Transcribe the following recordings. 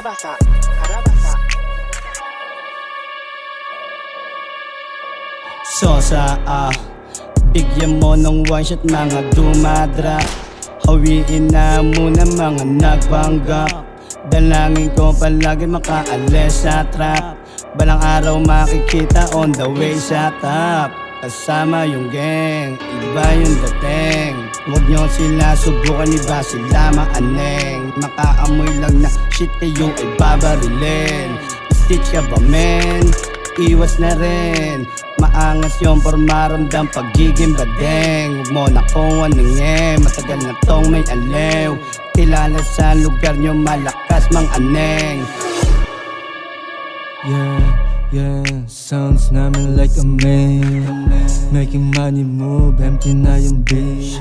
Karabasa, karabasa. Sosa, bigyan mo ng one shot mga dumadra. Hawiin na muna mga nagpanggap. Dalangin ko palagi makaalis sa trap. Balang araw makikita on the way sa top. Kasama yung gang, iba yung dating. Huwag nyo sila subukan, iba sila maaneng. Makaamoy lang na shit kayo ay babarilin. Stitch ka ba men? Iwas na rin. Maangas yung pormaramdam pagiging badeng. Huwag mo na kong aningin, matagal na tong may alew. Kilala sa lugar nyo malakas mang aneng. Yeah, sounds namin like a man. Making money move, empty na yung bitch.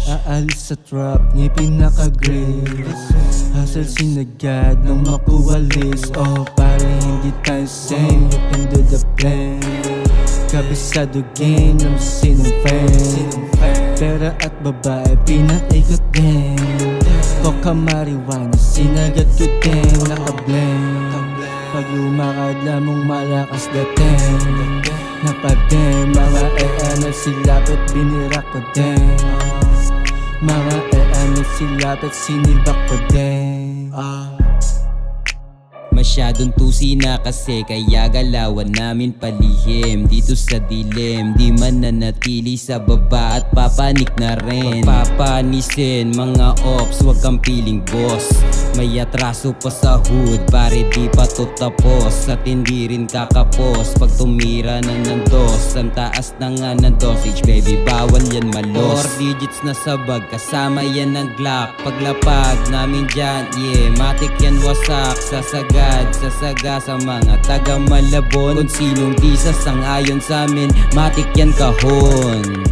Aalis sa trap, ngipin naka-grace. Hustle sinagad nang makuha list. Oh, para hindi tayo same, look into the plan. Kabisado game ng sinong fan. Pera at babae, pinaikot din. Coca marijuana, sinagat ko din, naka-blend. Pag lumakad lamang malakas dating. Napadem, mga ano silapit binirak ko din. Mga ano silapit sinibak ko din. Masyadong tusi na kasi kaya galawan namin palihim. Dito sa dilim, di man nanatili sa baba at papanik na rin. Papanisin mga ops, wag kang piling boss. May atraso pa sa hood, pare di pa to tapos. At hindi rin kakapos pag tumira na ng dos. Ang taas na nga ng dosage, baby bawal yan malos. 4 digits na sa bag, kasama yan ng Glock. Paglapag namin dyan, yeah, matik yan wasak. Sasaga sa mga taga Malabon. Kung sinong di sasang-ayon sa amin, matik yan kahon.